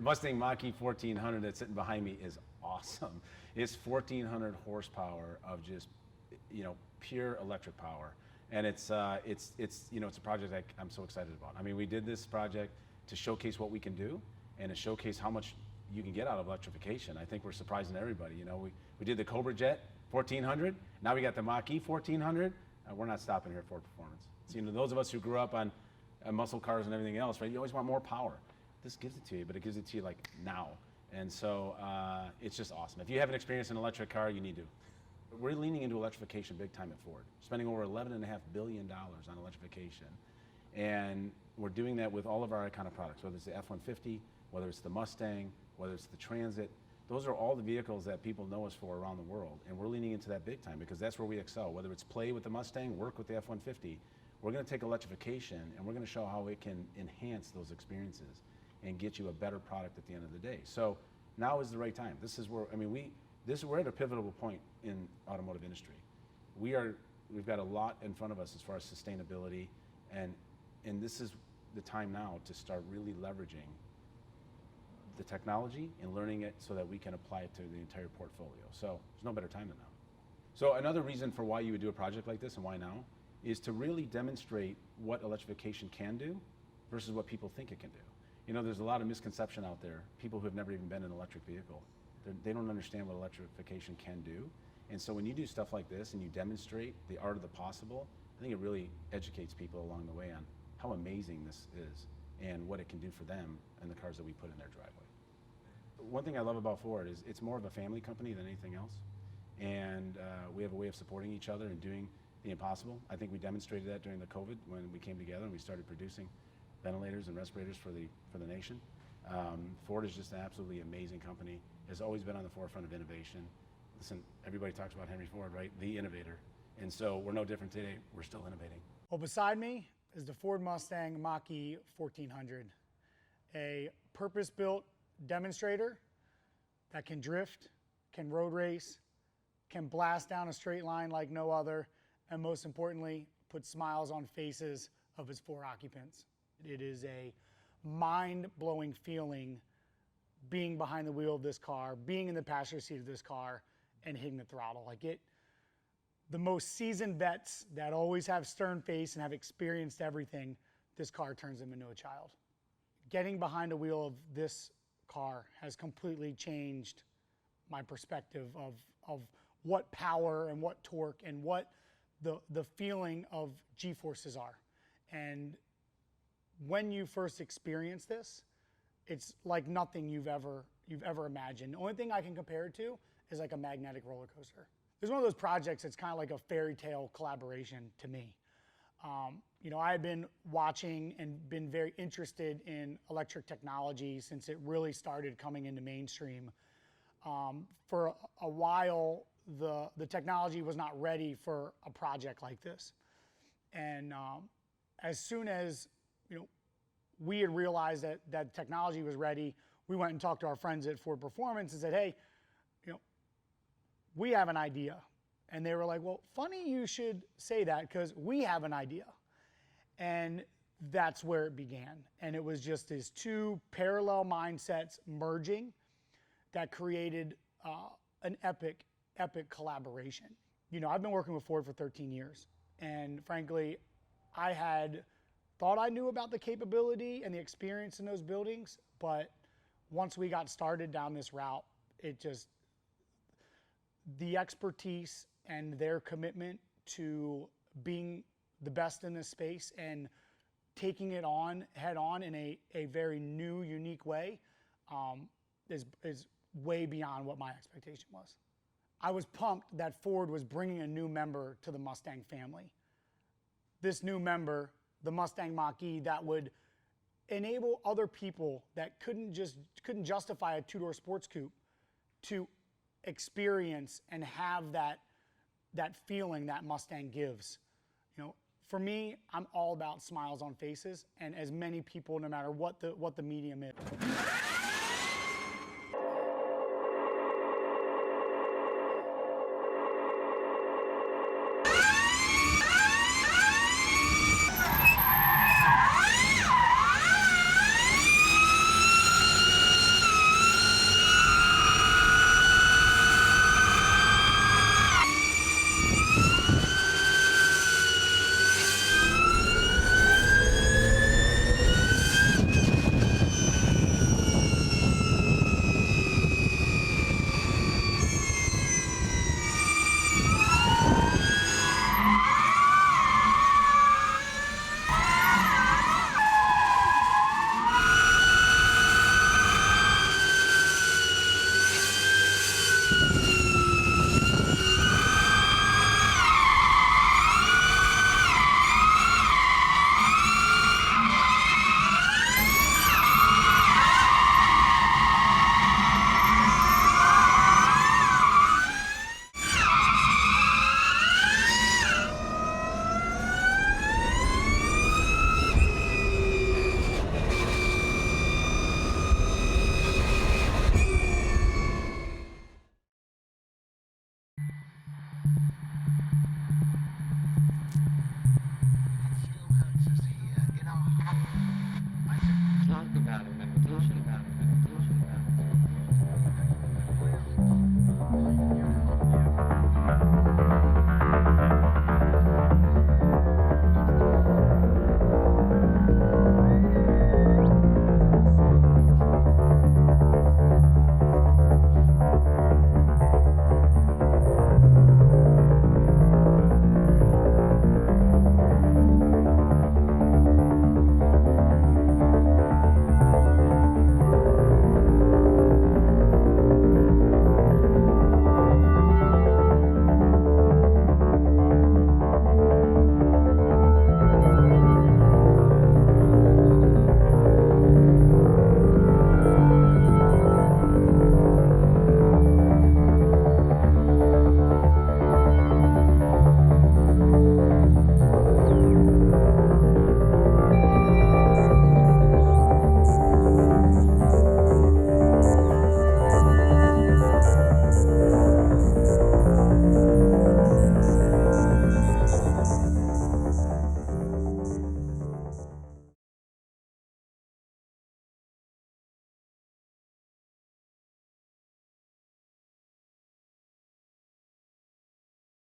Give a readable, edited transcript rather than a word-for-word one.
Mustang Mach-E 1400 that's sitting behind me is awesome. It's 1400 horsepower of just, pure electric power. And it's a project that I'm so excited about. I mean, we did this project to showcase what we can do and to showcase how much you can get out of electrification. I think we're surprising everybody. We did the Cobra Jet 1400. Now we got the Mach-E 1400. We're not stopping here for performance. So, those of us who grew up on muscle cars and everything else, right? You always want more power. This gives it to you, but it gives it to you like now. And so it's just awesome. If you haven't experienced an electric car, you need to. We're leaning into electrification big time at Ford, spending over $11.5 billion on electrification. And we're doing that with all of our iconic products, whether it's the F-150, whether it's the Mustang, whether it's the Transit. Those are all the vehicles that people know us for around the world. And we're leaning into that big time because that's where we excel. Whether it's play with the Mustang, work with the F-150, we're going to take electrification and we're going to show how it can enhance those experiences and get you a better product at the end of the day. So now is the right time. This is where, we're at a pivotal point in automotive industry. We've got a lot in front of us as far as sustainability, and this is the time now to start really leveraging the technology and learning it so that we can apply it to the entire portfolio. So there's no better time than now. So another reason for why you would do a project like this and why now is to really demonstrate what electrification can do versus what people think it can do. There's a lot of misconception out there. People who have never even been in an electric vehicle, they don't understand what electrification can do. And so when you do stuff like this and you demonstrate the art of the possible, I think it really educates people along the way on how amazing this is and what it can do for them and the cars that we put in their driveway. One thing I love about Ford is it's more of a family company than anything else. And we have a way of supporting each other and doing the impossible. I think we demonstrated that during the COVID when we came together and we started producing ventilators and respirators for the nation. Ford is just an absolutely amazing company, has always been on the forefront of innovation. Listen, everybody talks about Henry Ford, right? The innovator. And so we're no different today. We're still innovating. Well, beside me is the Ford Mustang Mach-E 1400, a purpose-built demonstrator that can drift, can road race, can blast down a straight line like no other, and most importantly, put smiles on faces of its 4 occupants. It is a mind-blowing feeling being behind the wheel of this car, being in the passenger seat of this car, and hitting the throttle. The most seasoned vets that always have stern face and have experienced everything, this car turns them into a child. Getting behind the wheel of this car has completely changed my perspective of what power and what torque and what the feeling of G-forces are. And when you first experience this, it's like nothing you've ever imagined. The only thing I can compare it to is like a magnetic roller coaster. It's one of those projects that's kind of like a fairy tale collaboration to me. I've been watching and been very interested in electric technology since it really started coming into mainstream. For a while, the technology was not ready for a project like this. And as soon as we had realized that technology was ready, we went and talked to our friends at Ford Performance and said, hey, we have an idea. And they were like, well, funny you should say that because we have an idea. And that's where it began. And it was just these 2 parallel mindsets merging that created an epic collaboration. I've been working with Ford for 13 years. And frankly, I had thought I knew about the capability and the experience in those buildings, but once we got started down this route, the expertise and their commitment to being the best in this space and taking it on head on in a very new, unique way is way beyond what my expectation was. I was pumped that Ford was bringing a new member to the Mustang family. This new member, the Mustang Mach-E, that would enable other people that couldn't justify a 2-door sports coupe to experience and have that feeling that Mustang gives. For me, I'm all about smiles on faces, and as many people, no matter what the medium is.